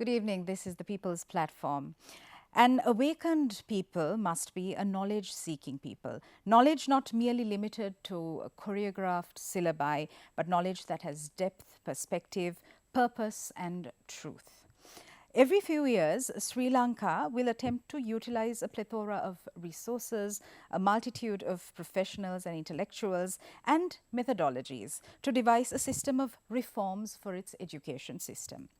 Good evening. This is the People's Platform. An awakened people must be a knowledge-seeking people. Knowledge not merely limited to choreographed syllabi, but knowledge that has depth, perspective, purpose and truth. Every few years, Sri Lanka will attempt to utilize a plethora of resources, a multitude of professionals and intellectuals, and methodologies to devise a system of reforms for its education system.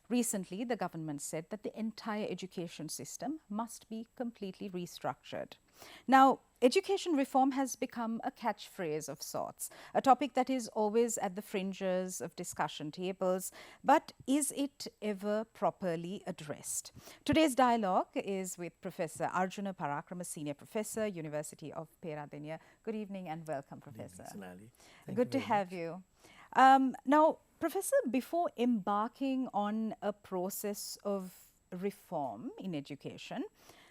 Recently, the government said that the entire education system must be completely restructured. Now, education reform has become a catchphrase of sorts, a topic that is always at the fringes of discussion tables, but is it ever properly addressed? Today's dialogue is with Professor Arjuna Parakrama, Senior Professor, University of Peradeniya. Good evening and welcome, Professor. Good evening, Sonali. Good to have you. Now, Professor, before embarking on a process of reform in education,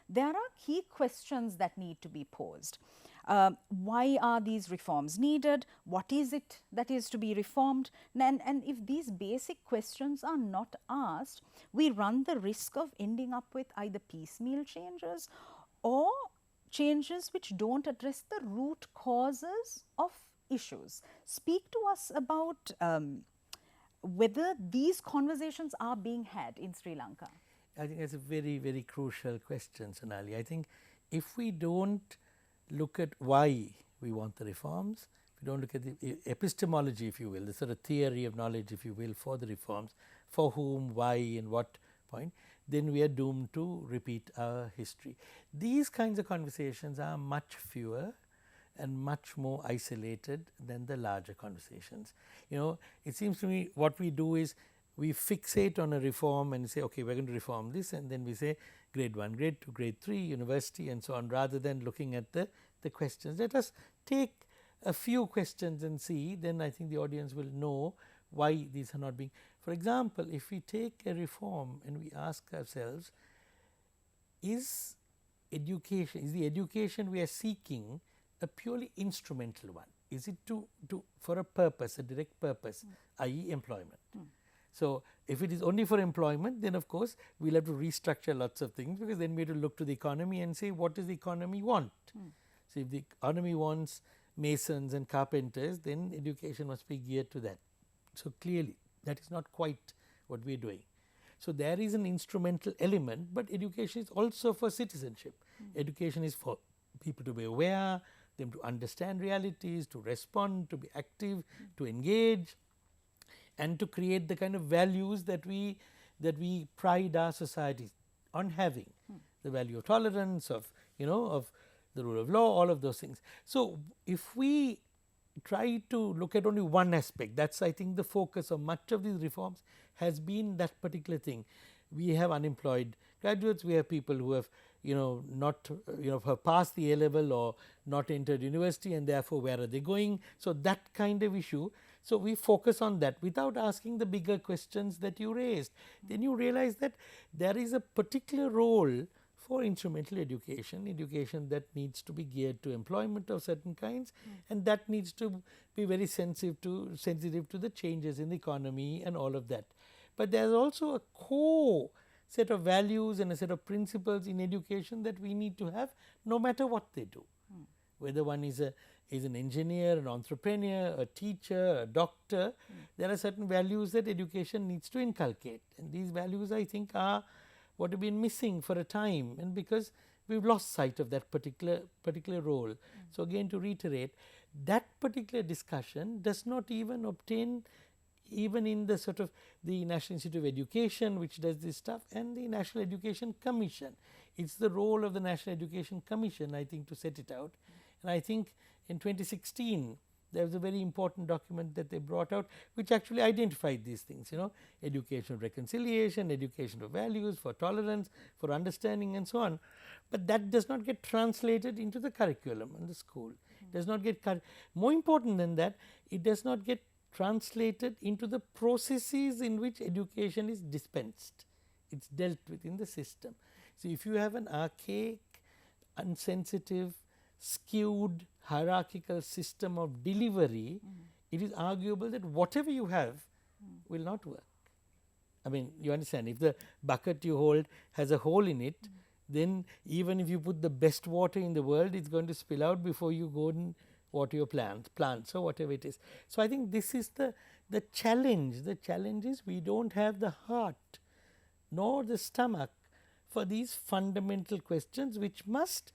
there are key questions that need to be posed. Why are these reforms needed? What is it that is to be reformed? And if these basic questions are not asked, we run the risk of ending up with either piecemeal changes or changes which don't address the root causes of issues. Speak to us about whether these conversations are being had in Sri Lanka. I think that's a very, very crucial question, Sonali. I think if we don't look at why we want the reforms, if we don't look at the epistemology, if you will, the sort of theory of knowledge, if you will, for the reforms, for whom, why and what point, then we are doomed to repeat our history. These kinds of conversations are much fewer and much more isolated than the larger conversations. You know, it seems to me what we do is we fixate on a reform and say, okay, we are going to reform this, and then we say grade 1, grade 2, grade 3, university and so on, rather than looking at the questions. Let us take a few questions and see, then I think the audience will know why these are not being. For example, if we take a reform and we ask ourselves, is the education we are seeking a purely instrumental one? Is it for a purpose, a direct purpose, i.e. employment? So, if it is only for employment, then of course, we will have to restructure lots of things, because then we have to look to the economy and say, what does the economy want? So, if the economy wants masons and carpenters, then education must be geared to that. So, clearly that is not quite what we are doing. So, there is an instrumental element, but education is also for citizenship. Education is for people to be aware, them to understand realities, to respond, to be active, to engage, and to create the kind of values that we pride our society on having, the value of tolerance, of the rule of law, all of those things. So, if we try to look at only one aspect, that is I think the focus of much of these reforms has been that particular thing. We have unemployed graduates, we have people who have not have passed the A level or not entered university, and therefore, where are they going? So, that kind of issue. So, we focus on that without asking the bigger questions that you raised. Then you realize that there is a particular role for instrumental education, education that needs to be geared to employment of certain kinds, and that needs to be very sensitive to the changes in the economy and all of that. But there is also a core set of values and a set of principles in education that we need to have, no matter what they do. Whether one is an engineer, an entrepreneur, a teacher, a doctor, there are certain values that education needs to inculcate, and these values I think are what have been missing for a time, and because we have lost sight of that particular role. So, again to reiterate, that particular discussion does not even obtain even in the sort of the National Institute of Education, which does this stuff, and the National Education Commission. It is the role of the National Education Commission, I think, to set it out. And I think in 2016, there was a very important document that they brought out, which actually identified these things, education of reconciliation, education of values, for tolerance, for understanding and so on. But that does not get translated into the curriculum in the school. It does not get, more important than that, it does not get translated into the processes in which education is dispensed. It is dealt with in the system. So, if you have an archaic, insensitive, skewed, hierarchical system of delivery, it is arguable that whatever you have will not work. I mean, you understand, if the bucket you hold has a hole in it, then even if you put the best water in the world, it's going to spill out before you go and water your plants or whatever it is. So I think this is the challenge. The challenge is we don't have the heart nor the stomach for these fundamental questions, which must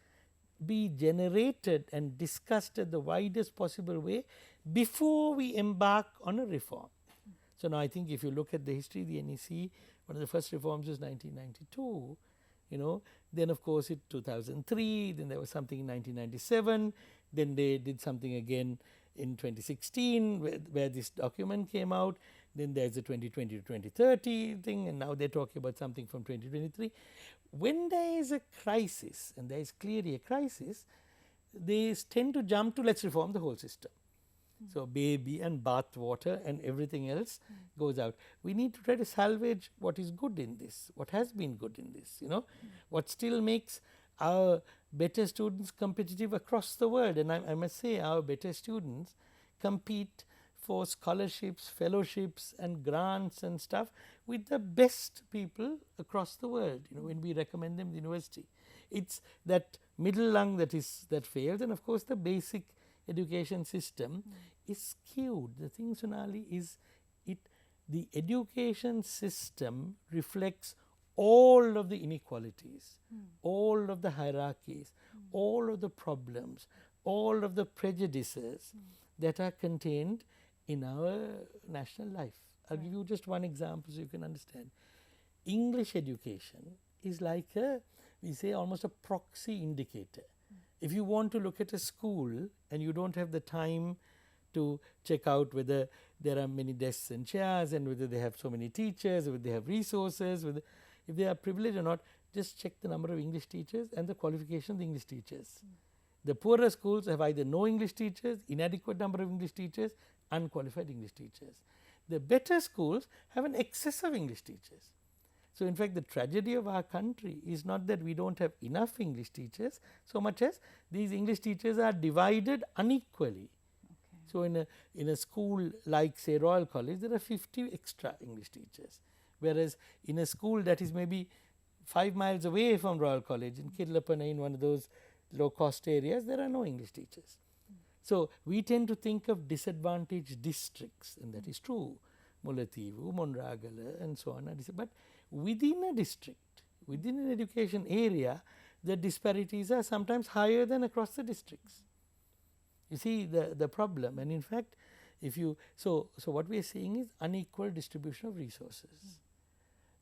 be generated and discussed at the widest possible way before we embark on a reform. So now I think if you look at the history of the NEC, one of the first reforms was 1992, then of course it 2003, then there was something in 1997, then they did something again in 2016 where this document came out, then there's a 2020 to 2030 thing, and now they're talking about something from 2023. When there is a crisis, and there is clearly a crisis, they tend to jump to let's reform the whole system. So baby and bath water and everything else goes out. We need to try to salvage what is good in this, what has been good in this, what still makes our better students competitive across the world. And I must say our better students compete for scholarships, fellowships and grants and stuff with the best people across the world, when we recommend them the university. It's that middle lung that fails, and of course the basic education system is skewed. The thing, Sonali, is the education system reflects all of the inequalities, all of the hierarchies, all of the problems, all of the prejudices that are contained in our national life. I'll give you just one example so you can understand. English education is like we say almost a proxy indicator. If you want to look at a school and you don't have the time to check out whether there are many desks and chairs and whether they have so many teachers, whether they have resources, if they are privileged or not, just check the number of English teachers and the qualification of the English teachers. The poorer schools have either no English teachers, inadequate number of English teachers, unqualified English teachers. The better schools have an excess of English teachers. So in fact, the tragedy of our country is not that we don't have enough English teachers, so much as these English teachers are divided unequally. Okay. So in a school like say Royal College, there are 50 extra English teachers, whereas in a school that is maybe 5 miles away from Royal College in Kidlapana, in one of those low cost areas, there are no English teachers. So we tend to think of disadvantaged districts, and that is true, Mullaitivu, Monragala and so on, but within a district, within an education area, the disparities are sometimes higher than across the districts. You see the problem, and in fact, if you so what we are seeing is unequal distribution of resources.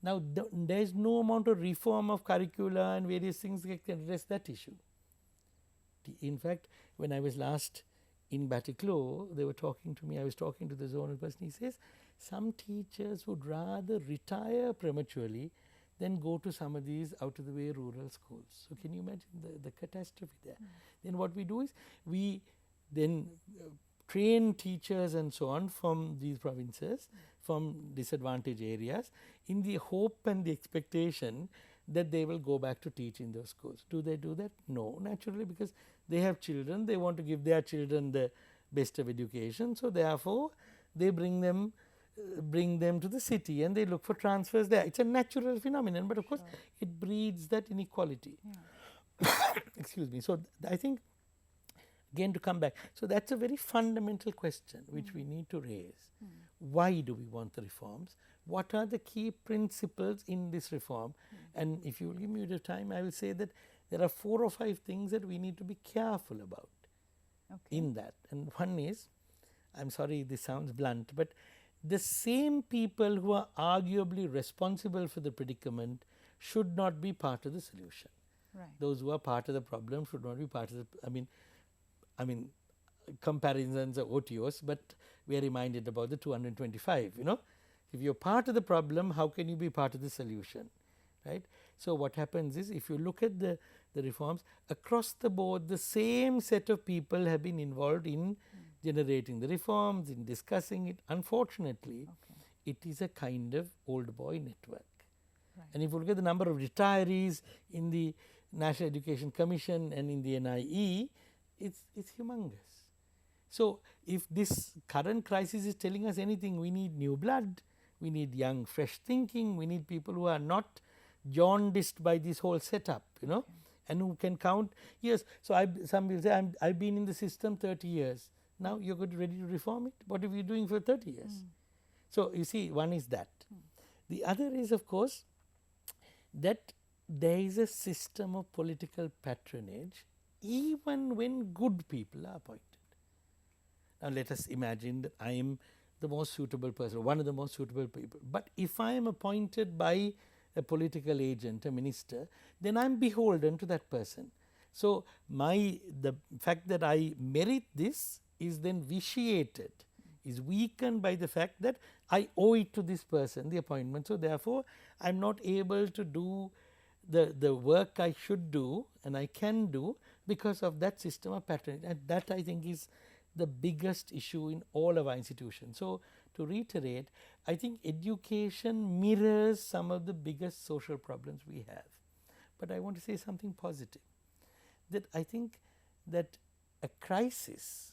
Now there is no amount of reform of curricula and various things that can address that issue. In fact, when I was last in Batticaloa, they were talking to me, I was talking to the zonal person, he says, some teachers would rather retire prematurely than go to some of these out of the way rural schools. So can you imagine the catastrophe there? Then what we do is we then train teachers and so on from these provinces, from disadvantaged areas, in the hope and the expectation that they will go back to teach in those schools. Do they do that? No, naturally, because they have children, they want to give their children the best of education, so therefore they bring them to the city and they look for transfers there. It's a natural phenomenon, but of course it breeds that inequality. Excuse me. So I think, again, to come back, so that's a very fundamental question which we need to raise. Why do we want the reforms? What are the key principles in this reform? And if you will give me the time, I will say that there are 4 or 5 things that we need to be careful about in that. And one is, I'm sorry this sounds blunt, but the same people who are arguably responsible for the predicament should not be part of the solution. Right. Those who are part of the problem should not be part of the, I mean, comparisons are odious, but we are reminded about the 225, If you're part of the problem, how can you be part of the solution, right? So what happens is, if you look at the reforms, across the board, the same set of people have been involved in generating the reforms, in discussing it. Unfortunately, it is a kind of old boy network. Right. And if you look at the number of retirees in the National Education Commission and in the NIE, it's humongous. So if this current crisis is telling us anything, we need new blood, we need young fresh thinking, we need people who are not jaundiced by this whole setup, you know, and who can count years. So some will say I've been in the system 30 years, now you're ready to reform it, what are you doing for 30 years? So you see, one is that. The other is, of course, that there is a system of political patronage even when good people are appointed. Now let us imagine that I am the most suitable person, one of the most suitable people, but if I am appointed by a political agent, a minister, then I am beholden to that person. So the fact that I merit this is then vitiated, is weakened by the fact that I owe it to this person, the appointment. So therefore, I am not able to do the work I should do and I can do because of that system of patronage, and that I think is the biggest issue in all of our institutions. So to reiterate, I think education mirrors some of the biggest social problems we have. But I want to say something positive, that I think that a crisis,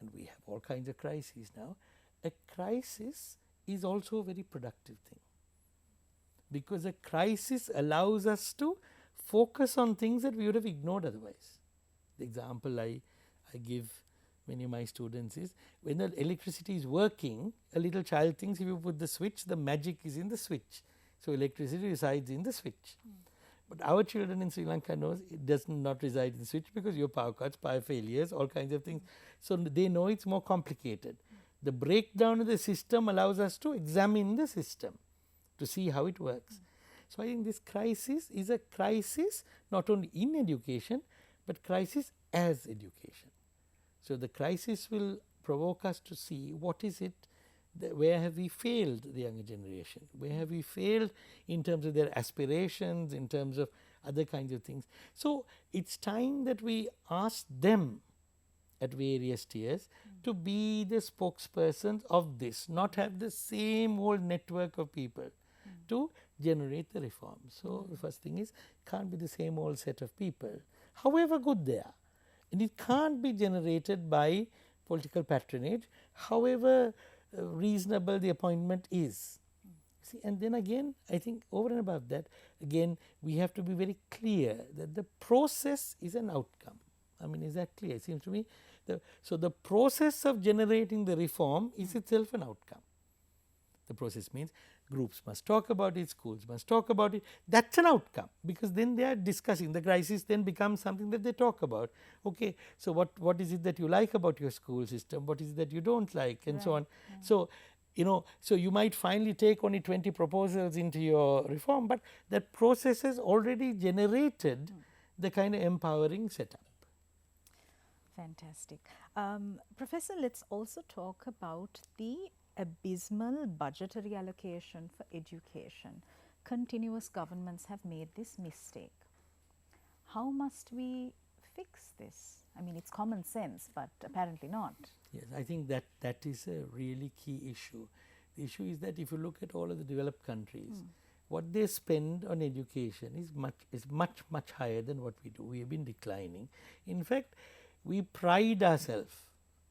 and we have all kinds of crises now, a crisis is also a very productive thing, because a crisis allows us to focus on things that we would have ignored otherwise. The example I give many of my students is, when the electricity is working, a little child thinks if you put the switch, the magic is in the switch. So electricity resides in the switch. But our children in Sri Lanka knows it does not reside in the switch, because your power cuts, power failures, all kinds of things. So they know it's more complicated. The breakdown of the system allows us to examine the system to see how it works. So I think this crisis is a crisis not only in education, but crisis as education. So the crisis will provoke us to see what is it, where have we failed the younger generation, where have we failed in terms of their aspirations, in terms of other kinds of things. So it's time that we ask them at various tiers to be the spokespersons of this, not have the same old network of people to generate the reform. So the first thing is, can't be the same old set of people, however good they are. And it can't be generated by political patronage, however reasonable the appointment is. See, and then again, I think over and above that, again, we have to be very clear that the process is an outcome. I mean, is that clear? It seems to me. So the process of generating the reform is itself an outcome. The process means groups must talk about it, schools must talk about it. That's an outcome, because then they are discussing. The crisis then becomes something that they talk about. Okay, so what is it that you like about your school system? What is it that you don't like, and so on. So so you might finally take only 20 proposals into your reform, but that process has already generated the kind of empowering setup. Fantastic. Professor, let's also talk about the abysmal budgetary allocation for education. Continuous governments have made this mistake. How must we fix this? I mean, it's common sense, but apparently not. Yes, I think that is a really key issue. The issue is that if you look at all of the developed countries, what they spend on education is much higher than what we do. We have been declining. In fact, we pride ourselves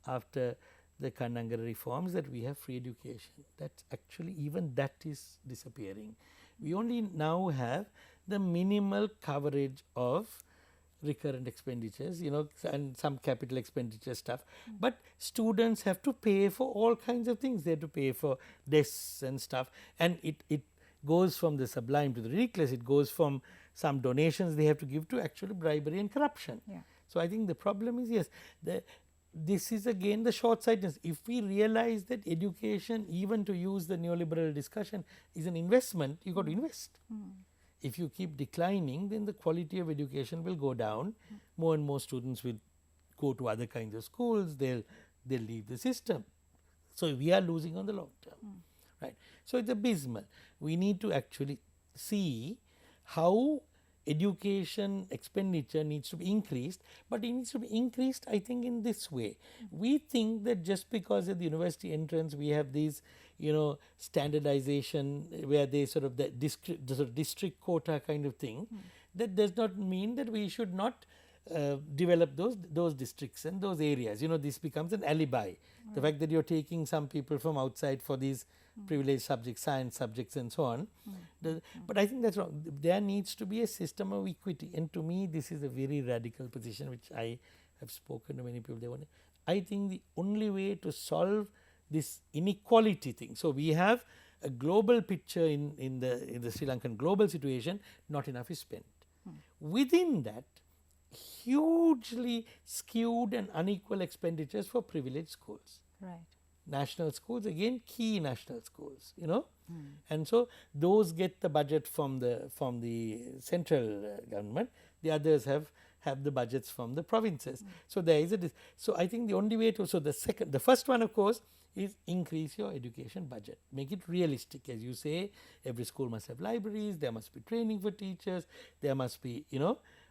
after the Kannangara reforms that we have free education. That actually, even that is disappearing. We only now have the minimal coverage of recurrent expenditures, and some capital expenditure stuff. But students have to pay for all kinds of things. They have to pay for desks and stuff, and it goes from the sublime to the ridiculous. It goes from some donations they have to give to actually bribery and corruption. Yeah. So I think the problem is, yes, this is again the short-sightedness. If we realize that education, even to use the neoliberal discussion, is an investment, you got to invest. If you keep declining, then the quality of education will go down. More and more students will go to other kinds of schools. They'll leave the system. So we are losing on the long term, right? So it's abysmal. We need to actually see how education expenditure needs to be increased, but it needs to be increased, I think, in this way. We think that just because at the university entrance we have these, standardization where they sort of the district quota kind of thing, that does not mean that we should not develop those districts and those areas. This becomes an alibi. The fact that you're taking some people from outside for these privileged subjects, science subjects and so on. But I think that's wrong. There needs to be a system of equity, and to me this is a very radical position which I have spoken to many people. They want. I think the only way to solve this inequality thing. So we have a global picture in the Sri Lankan global situation. Not enough is spent. Within that, hugely skewed and unequal expenditures for privileged schools. Right. National schools, again key national schools, and so those get the budget from the central government. The others have the budgets from the provinces. So there is so I think the only way to, so the first one of course is increase your education budget, make it realistic. As you say, every school must have libraries, there must be training for teachers, there must be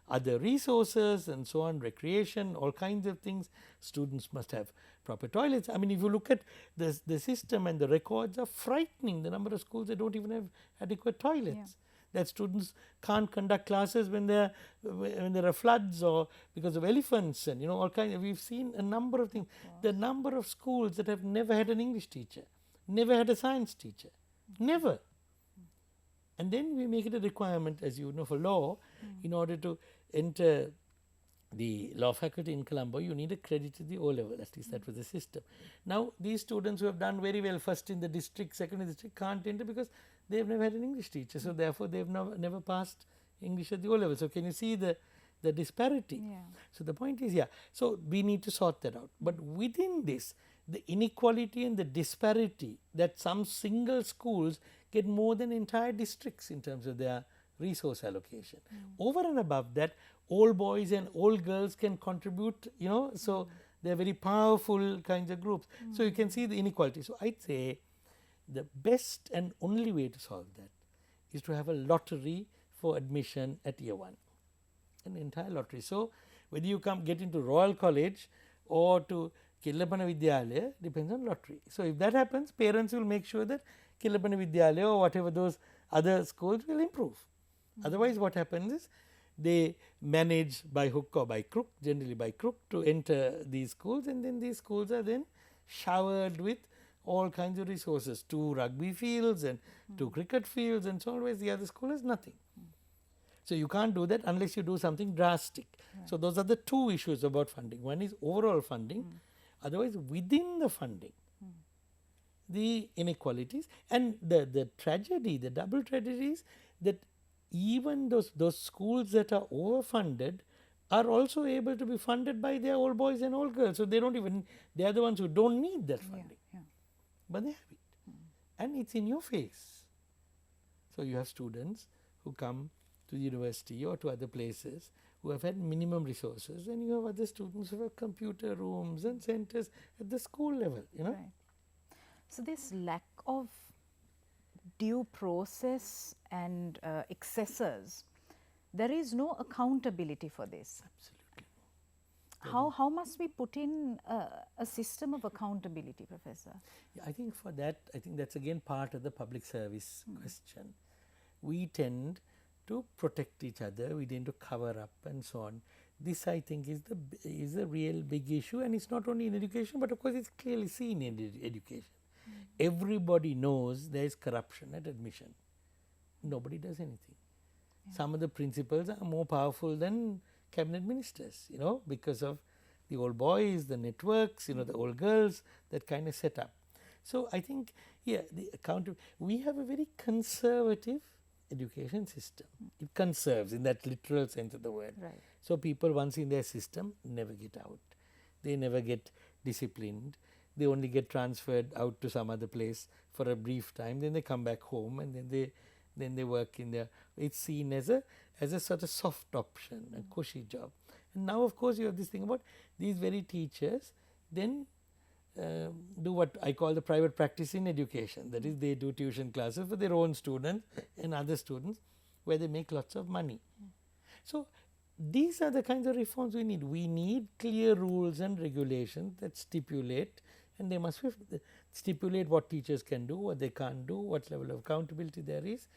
other resources and so on, recreation, all kinds of things. Students must have proper toilets. I mean, if you look at the system, and the records are frightening, the number of schools that don't even have adequate toilets. Yeah. That students can't conduct classes when there are floods or because of elephants and all kinds of, we've seen a number of things. The number of schools that have never had an English teacher, never had a science teacher, never. And then we make it a requirement, as you know, for law, in order to enter the law faculty in Colombo, you need a credit to the O level, at least that was the system. Now, these students who have done very well first in the district, second in the district, can't enter because they have never had an English teacher. So, therefore, they have never passed English at the O level. So, can you see the disparity? Yeah. So, the point is, so we need to sort that out. But within this, the inequality and the disparity that some single schools get more than entire districts in terms of their resource allocation. Over and above that, all boys and all girls can contribute, so they are very powerful kinds of groups. So, you can see the inequality. So, I would say the best and only way to solve that is to have a lottery for admission at year 1, an entire lottery. So, whether you get into Royal College or to Kellapana Vidyalaya depends on lottery. So, if that happens, parents will make sure that Kellapana Vidyalaya or whatever those other schools will improve. Otherwise, what happens is they manage by hook or by crook, generally by crook, to enter these schools, and then these schools are then showered with all kinds of resources, 2 rugby fields and 2 cricket fields and so on, whereas the other school has nothing. So, you can't do that unless you do something drastic. Right. So, those are the 2 issues about funding. One is overall funding, otherwise within the funding, the inequalities, and the tragedy, the double tragedy is that even those schools that are overfunded are also able to be funded by their old boys and old girls. So, they are the ones who don't need that funding, but they have it, and it's in your face. So, you have students who come to the university or to other places who have had minimum resources, and you have other students who have computer rooms and centers at the school level, Right. So, this lack of due process and excesses, there is no accountability for this. Absolutely. How must we put in a system of accountability, Professor? Yeah, I think for that, I think that's again part of the public service question. We tend to protect each other, we tend to cover up and so on. This, I think, is the real big issue, and it's not only in education, but of course it's clearly seen in education. Everybody knows there is corruption at admission. Nobody does anything. Some of the principals are more powerful than cabinet ministers, because of the old boys, the networks, the old girls, that kind of setup. So, I think, we have a very conservative education system. It conserves in that literal sense of the word. Right. So, people once in their system never get out. They never get disciplined. They only get transferred out to some other place for a brief time, then they come back home, and then they work in there. It's seen as a sort of soft option, a cushy job. And now, of course, you have this thing about these very teachers then do what I call the private practice in education. That is, they do tuition classes for their own students and other students where they make lots of money. So, these are the kinds of reforms we need. We need clear rules and regulations that stipulate, and they must stipulate what teachers can do, what they can't do, what level of accountability there is,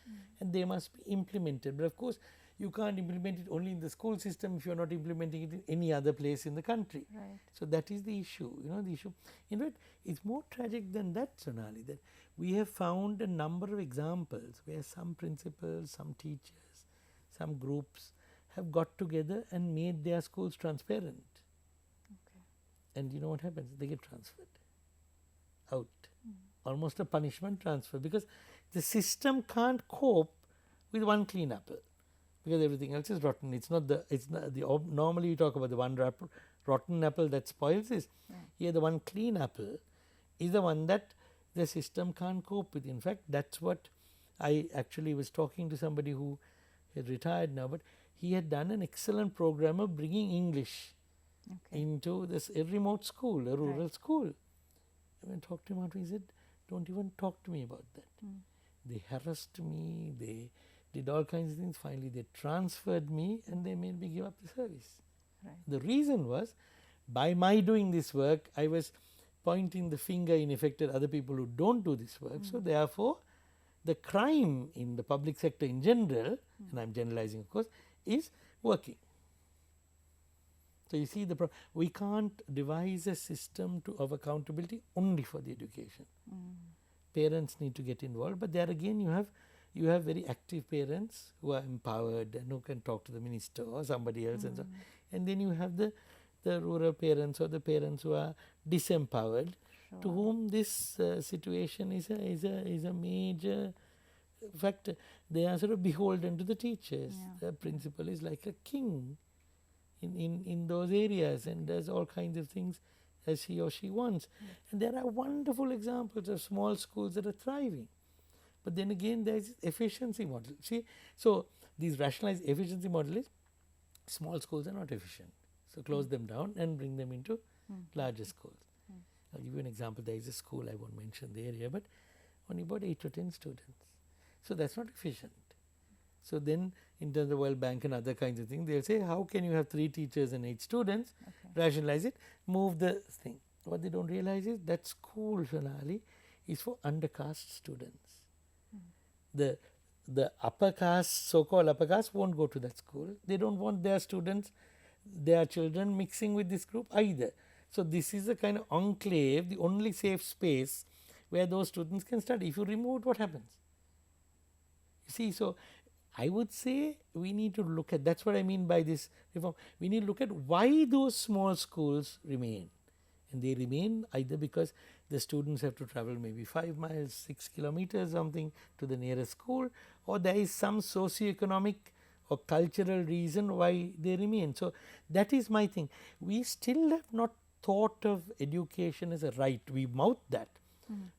and they must be implemented. But of course, you can't implement it only in the school system if you are not implementing it in any other place in the country. Right. So, that is the issue, the issue. In fact, it is more tragic than that, Sonali, that we have found a number of examples where some principals, some teachers, some groups have got together and made their schools transparent. Okay. And you know what happens? They get transferred out, almost a punishment transfer, because the system can't cope with one clean apple, because everything else is rotten. It's not the normally you talk about the one rotten apple that spoils this. Right. Here the one clean apple is the one that the system can't cope with. In fact, that's what I actually was talking to somebody who had retired now, but he had done an excellent program of bringing English into this a remote school, a rural school. I went and talked to him and he said, don't even talk to me about that. They harassed me, they did all kinds of things. Finally, they transferred me and they made me give up the service. Right. The reason was, by my doing this work, I was pointing the finger in effect at other people who don't do this work. So, therefore, the crime in the public sector in general, and I am generalizing of course, is working. So, you see we can't devise a system of accountability only for the education. Parents need to get involved, but there again you have very active parents who are empowered and who can talk to the minister or somebody else and so on. And then you have the rural parents or the parents who are disempowered, to whom this situation is a major factor. They are sort of beholden to the teachers. The principal is like a king in those areas and does all kinds of things as he or she wants. And there are wonderful examples of small schools that are thriving. But then again, there is efficiency model. See, so these rationalized efficiency model is small schools are not efficient. So close them down and bring them into larger schools. I'll give you an example. There is a school, I won't mention the area, but only about 8 to 10 students. So that's not efficient. So then in terms of World Bank and other kinds of things, they'll say, how can you have 3 teachers and 8 students? Rationalize it, move the thing. What they don't realize is that school, Sonali, is for undercaste students. The upper caste, so-called upper caste, won't go to that school. They don't want their students, their children mixing with this group either. So this is a kind of enclave, the only safe space where those students can study. If you remove it, what happens? You see, so I would say we need to look at, that's what I mean by this reform. We need to look at why those small schools remain. And they remain either because the students have to travel maybe 5 miles, 6 kilometers something to the nearest school, or there is some socio-economic or cultural reason why they remain. So that is my thing. We still have not thought of education as a right. We mouth that.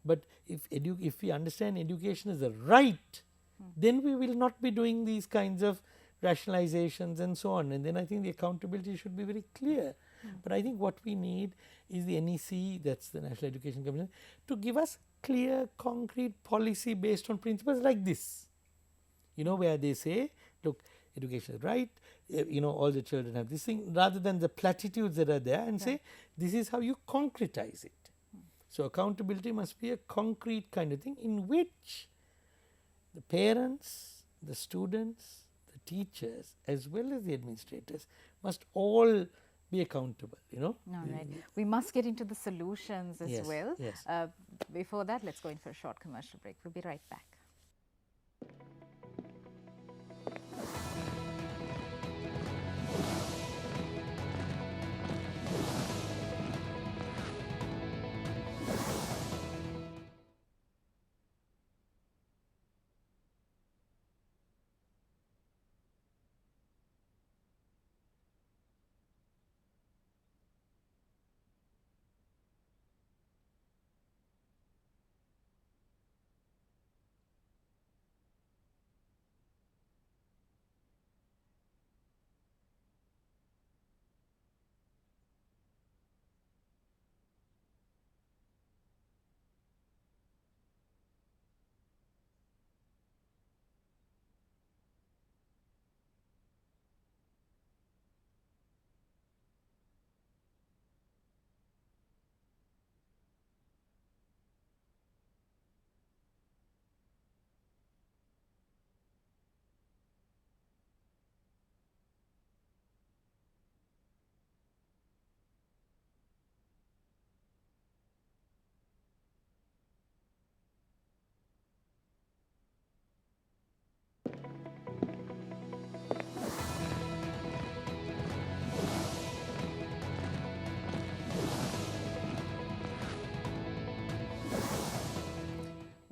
But if we understand education as a right, then we will not be doing these kinds of rationalizations and so on. And then I think the accountability should be very clear. But I think what we need is the NEC, that's the National Education Commission, to give us clear, concrete policy based on principles like this. Where they say, look, education is right, all the children have this thing, rather than the platitudes that are there, and say, this is how you concretize it. So accountability must be a concrete kind of thing in which the parents, the students, the teachers, as well as the administrators must all be accountable, All right. We must get into the solutions as well. Yes. Before that, let's go in for a short commercial break. We'll be right back.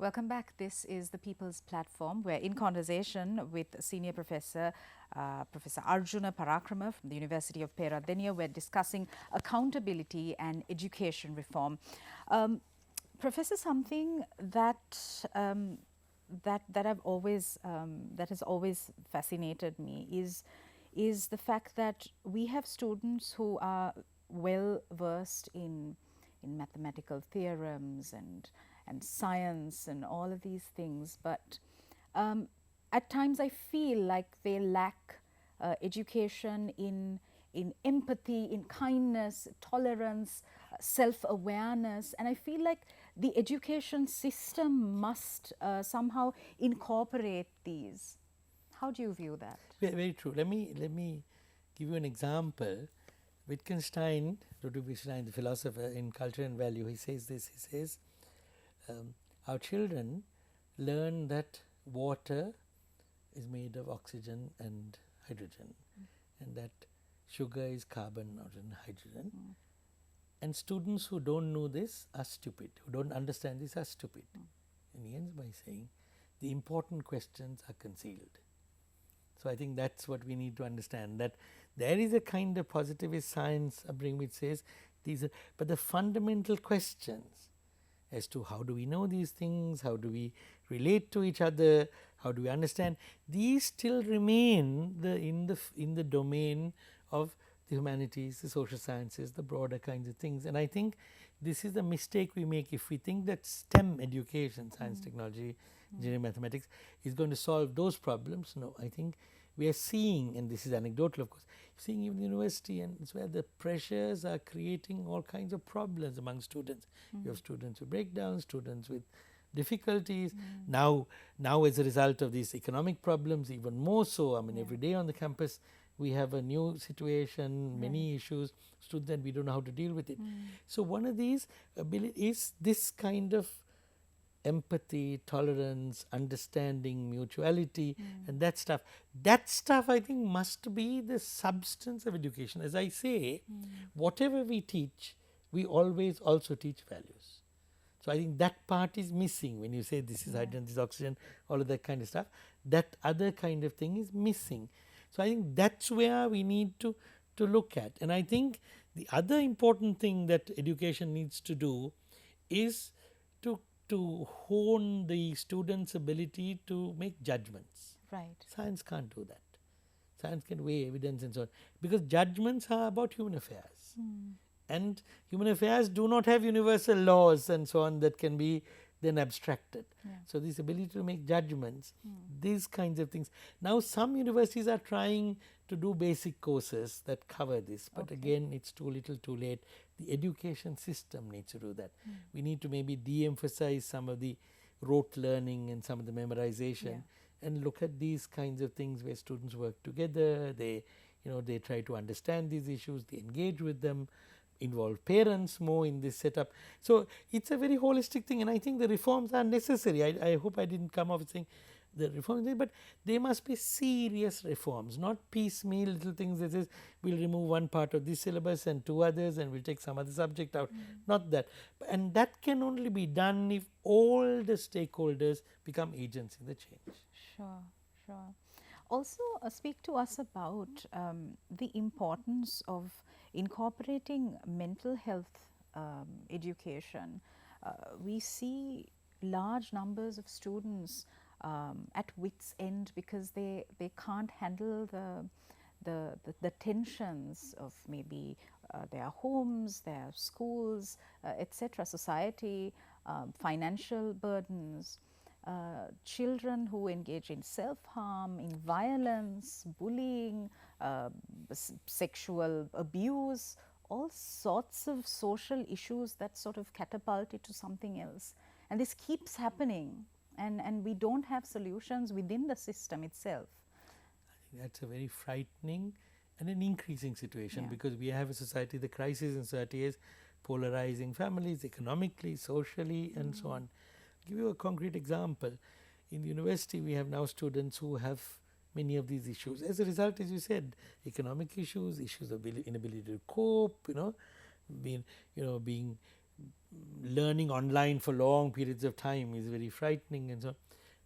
Welcome back. This is the People's Platform. We're in conversation with Senior Professor Professor Arjuna Parakrama from the University of Peradeniya. We're discussing accountability and education reform. Professor, something that that has always fascinated me is the fact that we have students who are well versed in mathematical theorems and science and all of these things, but at times I feel like they lack education in empathy, in kindness, tolerance, self-awareness, and I feel like the education system must somehow incorporate these. How do you view that? Very, very true. Let me give you an example. Wittgenstein, Ludwig Wittgenstein, the philosopher in Culture and Value, he says this. He says, our children learn that water is made of oxygen and hydrogen, and that sugar is carbon and hydrogen. And students who don't know this are stupid, who don't understand this are stupid. And he ends by saying, the important questions are concealed. So I think that's what we need to understand, that there is a kind of positivist science upbringing which says these are, but the fundamental questions as to how do we know these things, how do we relate to each other, how do we understand, these still remain in the domain of the humanities, the social sciences, the broader kinds of things. And I think this is the mistake we make if we think that STEM education, science, technology, engineering, mathematics, is going to solve those problems. No, I think we are seeing, and this is anecdotal of course, seeing even the university, and it's where the pressures are creating all kinds of problems among students. You have students with breakdowns, students with difficulties. Now as a result of these economic problems, even more so, I mean every day on the campus we have a new situation, many issues, students, and we don't know how to deal with it. So one of these is this kind of empathy, tolerance, understanding, mutuality, and that stuff. That stuff I think must be the substance of education. As I say, whatever we teach, we always also teach values. So I think that part is missing when you say this is hydrogen, this is oxygen, all of that kind of stuff. That other kind of thing is missing. So I think that's where we need to look at. And I think the other important thing that education needs to do is to hone the students' ability to make judgments. Right. Science can't do that. Science can weigh evidence and so on, because judgments are about human affairs. And human affairs do not have universal laws and so on that can be then abstracted. So this ability to make judgments, these kinds of things. Now some universities are trying to do basic courses that cover this, but again it's too little too late. The education system needs to do that. We need to maybe de-emphasize some of the rote learning and some of the memorization and look at these kinds of things where students work together, they try to understand these issues, they engage with them, involve parents more in this setup. So it's a very holistic thing, and I think the reforms are necessary. I hope I didn't come off saying the reforms, but they must be serious reforms, not piecemeal little things that says we'll remove one part of this syllabus and two others and we'll take some other subject out. Not that. And that can only be done if all the stakeholders become agents in the change. Sure, sure. Also, speak to us about the importance of incorporating mental health education. We see large numbers of students at wit's end because they can't handle the tensions of maybe their homes, their schools, etc., society, financial burdens. Children who engage in self-harm, in violence, bullying, sexual abuse, all sorts of social issues that sort of catapult it to something else. And this keeps happening, and we don't have solutions within the system itself. I think that's a very frightening and an increasing situation, because we have a society, the crisis in society is polarizing families economically, socially, and so on. I'll give you a concrete example. In the university, we have now students who have many of these issues. As a result, as you said, economic issues, issues of inability to cope, being learning online for long periods of time is very frightening and so on.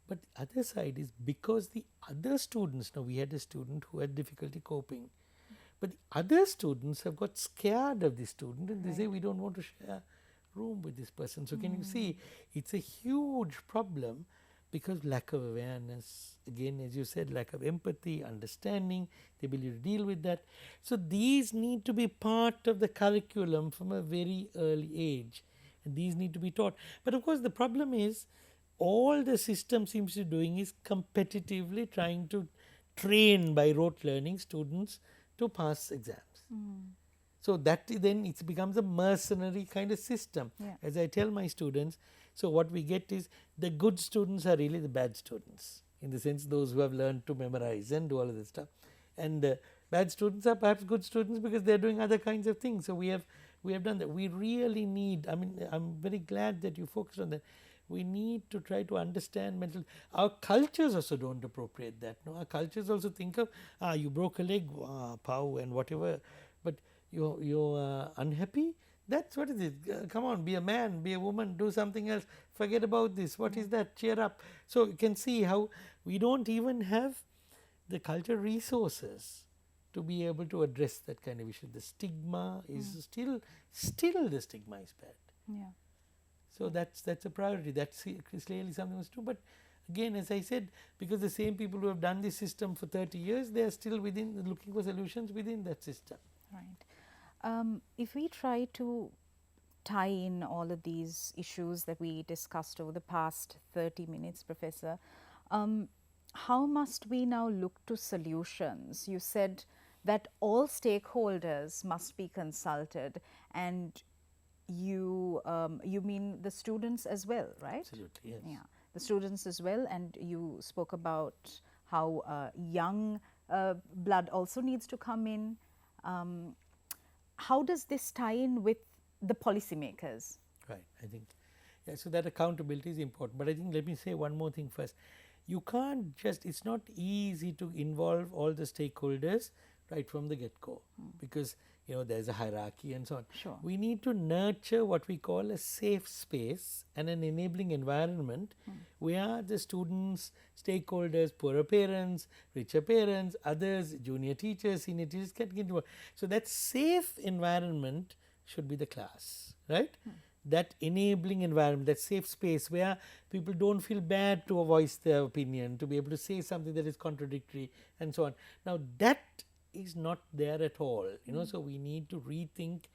But the other side is because the other students, now we had a student who had difficulty coping, but the other students have got scared of this student and they say we don't want to share room with this person. So can you see, it's a huge problem because lack of awareness, again as you said, lack of empathy, understanding, the ability to deal with that. So these need to be part of the curriculum from a very early age, and these need to be taught. But of course the problem is all the system seems to be doing is competitively trying to train by rote learning students to pass exams. So that then it becomes a mercenary kind of system. As I tell my students, so what we get is the good students are really the bad students, in the sense those who have learned to memorize and do all of this stuff, and the bad students are perhaps good students because they are doing other kinds of things. So we have done that. We really need, I mean, I'm very glad that you focused on that. We need to try to understand mental. Our cultures also don't appropriate that. No, our cultures also think of you broke a leg, pow, and whatever. But you're unhappy. That's what is it. Come on, be a man, be a woman, do something else. Forget about this. What is that? Cheer up. So you can see how we don't even have the cultural resources to be able to address that kind of issue. The stigma is still the stigma is bad. Yeah. So that's a priority. That's clearly something was true. But again, as I said, because the same people who have done this system for 30 years, they are still looking for solutions within that system. Right. If we try to tie in all of these issues that we discussed over the past 30 minutes, Professor, how must we now look to solutions? You said that all stakeholders must be consulted, and you mean the students as well, right? Absolutely, yes. Yeah, the students as well, and you spoke about how young blood also needs to come in. How does this tie in with the policymakers? Right, I think, yeah, so that accountability is important. But I think, let me say one more thing first. You can't just, it's not easy to involve all the stakeholders right from the get-go, because there's a hierarchy and so on. Sure. We need to nurture what we call a safe space and an enabling environment where the students, stakeholders, poorer parents, richer parents, others, junior teachers, senior teachers can get involved. So that safe environment should be the class, right? That enabling environment, that safe space where people don't feel bad to voice their opinion, to be able to say something that is contradictory and so on. Now that is not there at all, so we need to rethink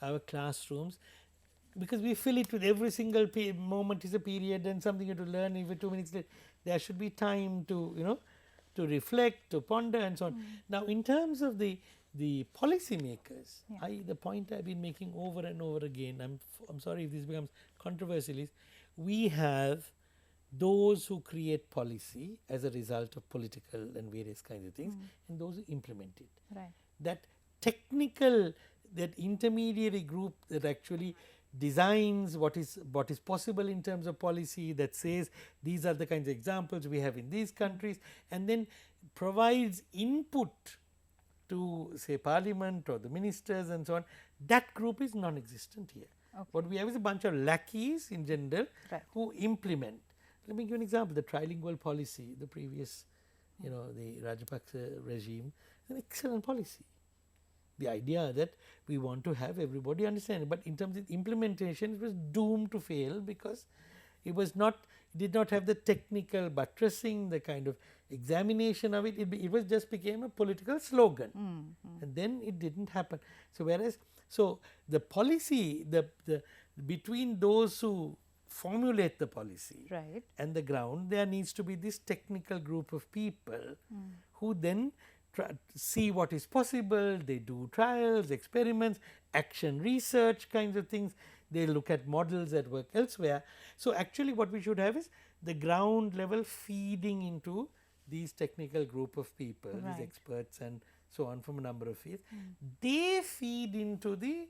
our classrooms, because we fill it with every single moment is a period and something you have to learn. Even 2 minutes later, there should be time to to reflect, to ponder and so on. Now in terms of the policymakers, the point I've been making over and over again, I'm sorry if this becomes controversial, is we have those who create policy as a result of political and various kinds of things, and those who implement it. Right. That technical, that intermediary group that actually designs what is possible in terms of policy, that says these are the kinds of examples we have in these countries, and then provides input to, say, parliament or the ministers and so on, that group is non-existent here. Okay. What we have is a bunch of lackeys in general who implement. Let me give you an example. The trilingual policy, the previous, the Rajapaksa regime, is an excellent policy. The idea that we want to have everybody understand, but in terms of implementation, it was doomed to fail because it did not have the technical buttressing, the kind of examination of it. It was just became a political slogan, and then it didn't happen. So the policy, the between those who formulate the policy and the ground, there needs to be this technical group of people who then see what is possible. They do trials, experiments, action research kinds of things. They look at models that work elsewhere. So actually what we should have is the ground level feeding into these technical group of people, these experts and so on from a number of fields. They feed into the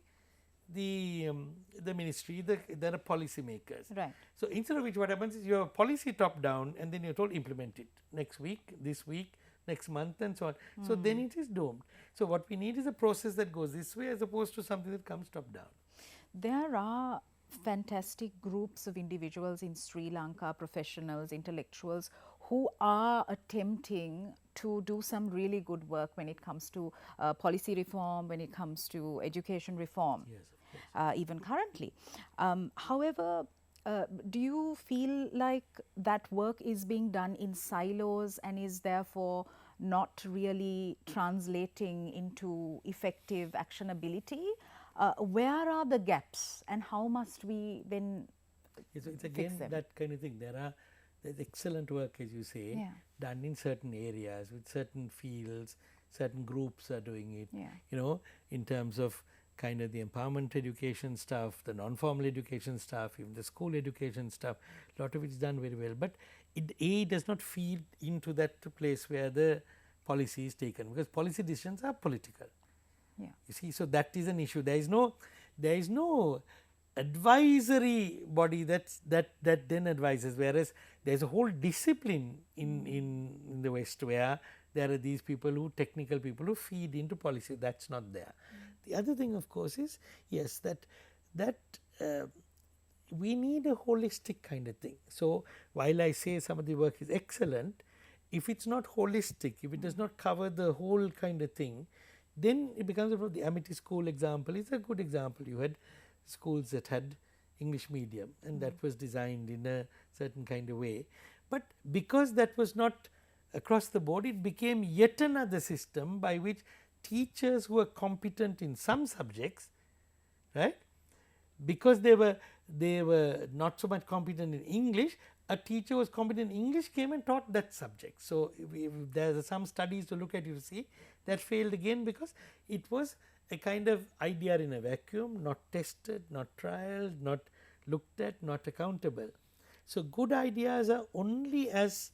ministry, there are policy makers. Right. So instead of which, what happens is you have a policy top down, and then you're told implement it next week, this week, next month, and so on. So then it is doomed. So what we need is a process that goes this way as opposed to something that comes top down. There are fantastic groups of individuals in Sri Lanka, professionals, intellectuals, who are attempting to do some really good work when it comes to policy reform, when it comes to education reform, Yes, of course. even currently. However, do you feel like that work is being done in silos and is therefore not really translating into effective actionability? Where are the gaps and how must we then It's fix again them? that kind of thing. There's excellent work, as you say, Yeah. done in certain areas with certain fields. Certain groups are doing it. Yeah. You know, in terms of kind of the empowerment education stuff, the non-formal education stuff, even the school education stuff. A lot of it is done very well, but it does not feed into that place where the policy is taken, because policy decisions are political. Yeah. You see, so that is an issue. There is no advisory body that then advises, whereas there is a whole discipline in the West where there are these people who, technical people who feed into policy. That is not there. The other thing, of course, is yes, that we need a holistic kind of thing. So, while I say some of the work is excellent, if it is not holistic, if it does not cover the whole kind of thing, then it becomes about the Amity School example is a good example. You had schools that had English medium and that was designed in a certain kind of way, but because that was not across the board, it became yet another system by which teachers who were competent in some subjects, right, because they were not so much competent in English, a teacher was competent in English came and taught that subject. So, if there are some studies to look at, you see that failed again because it was a kind of idea in a vacuum, not tested, not trialed, not looked at, not accountable. So, good ideas are only as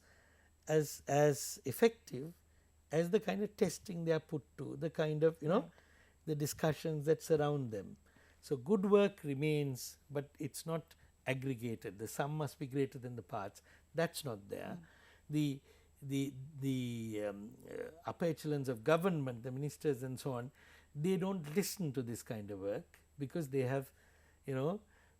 effective as the kind of testing they are put to, the kind of the discussions that surround them. So, good work remains, but it is not aggregated. The sum must be greater than the parts. That is not there. The upper echelons of government, the ministers and so on, they do not listen to this kind of work because they have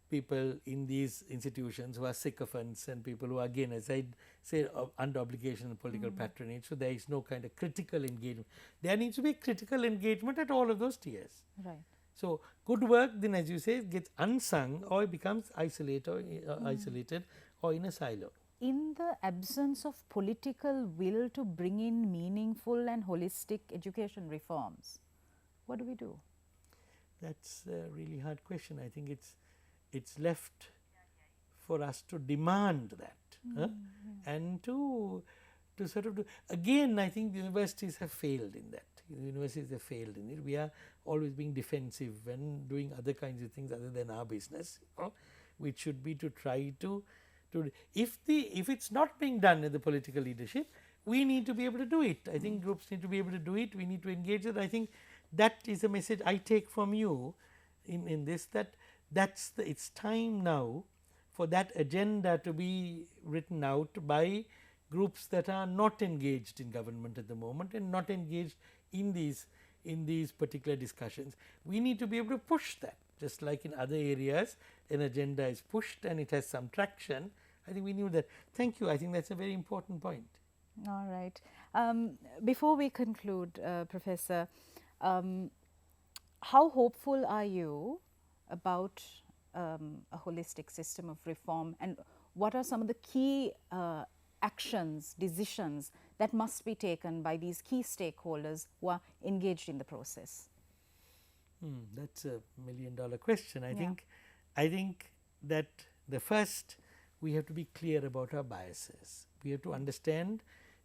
people in these institutions who are sycophants and people who are, again, as I say, under obligation and political patronage. So, there is no kind of critical engagement. There needs to be critical engagement at all of those tiers. Right. So, good work then, as you say, gets unsung or it becomes isolated or in a silo. In the absence of political will to bring in meaningful and holistic education reforms, what do we do? That's a really hard question. I think it's left for us to demand that and to sort of do. Again, I think the universities have failed in that. The universities have failed in it. We are always being defensive and doing other kinds of things other than our business, which should be to try to if it's not being done in the political leadership, we need to be able to do it. I think groups need to be able to do it. We need to engage it. I think that is a message I take from you in this, it's time now for that agenda to be written out by groups that are not engaged in government at the moment and not engaged in these particular discussions. We need to be able to push that, just like in other areas an agenda is pushed and it has some traction. I think we knew that. Thank you. I think that's a very important point. All right. Before we conclude, Professor, how hopeful are you about a holistic system of reform, and what are some of the key actions, decisions that must be taken by these key stakeholders who are engaged in the process? That's a $1 million question. I think that the first, we have to be clear about our biases. We have to understand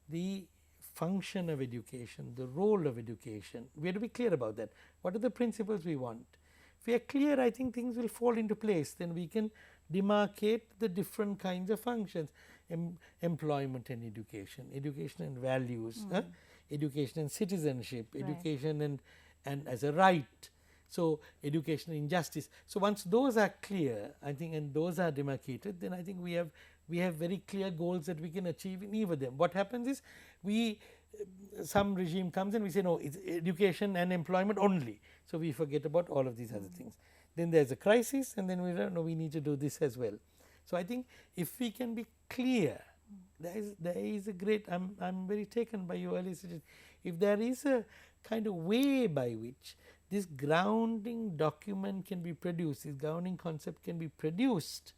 the function of education, the role of education. We have to be clear about that. What are the principles we want? If we are clear, I think things will fall into place. Then we can demarcate the different kinds of functions, employment and education, education and values, education and citizenship, education and as a right. So, education and justice. So, once those are clear, I think, and those are demarcated, then I think we have very clear goals that we can achieve in either of them. What happens is some regime comes and we say no, it's education and employment only. So, we forget about all of these other things. then there's a crisis, and then we don't know we need to do this as well. So I think if we can be clear, there is a great, I'm very taken by your early suggestion. If there is a kind of way by which this grounding document can be produced, this grounding concept can be produced,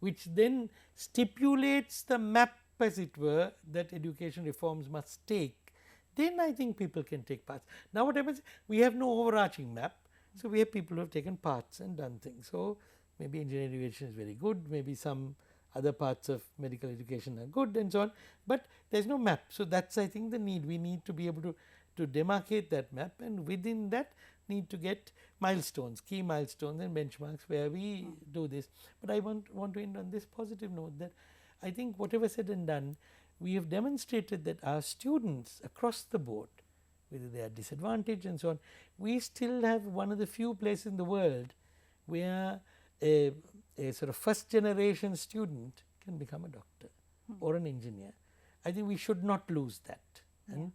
which then stipulates the map, as it were, that education reforms must take, then I think people can take parts. Now what happens, we have no overarching map, so we have people who have taken parts and done things. So maybe engineering education is very good, maybe some other parts of medical education are good and so on, but there is no map. So that's, I think, the need. We need to be able to demarcate that map, and within that need to get milestones, key milestones and benchmarks where we do this. But I want to end on this positive note, that I think whatever said and done, we have demonstrated that our students across the board, whether they are disadvantaged and so on, we still have one of the few places in the world where a sort of first generation student can become a doctor or an engineer. I think we should not lose that. And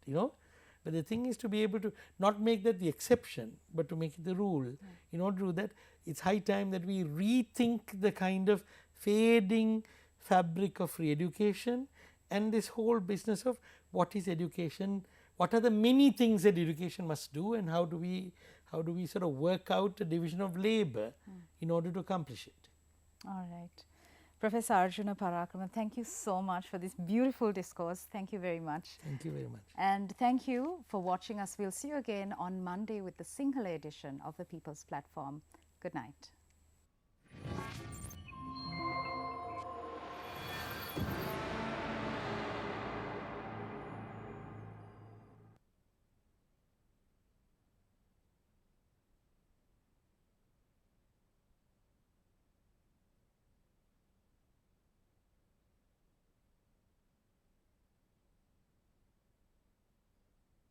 but the thing is to be able to not make that the exception, but to make it the rule. In order to do that, it's high time that we rethink the kind of fading fabric of free education and this whole business of what is education, what are the many things that education must do, and how do we sort of work out a division of labor in order to accomplish it. All right. Professor Arjuna Parakrama, thank you so much for this beautiful discourse. Thank you very much. Thank you very much. And thank you for watching us. We'll see you again on Monday with the Sinhala edition of the People's Platform. Good night.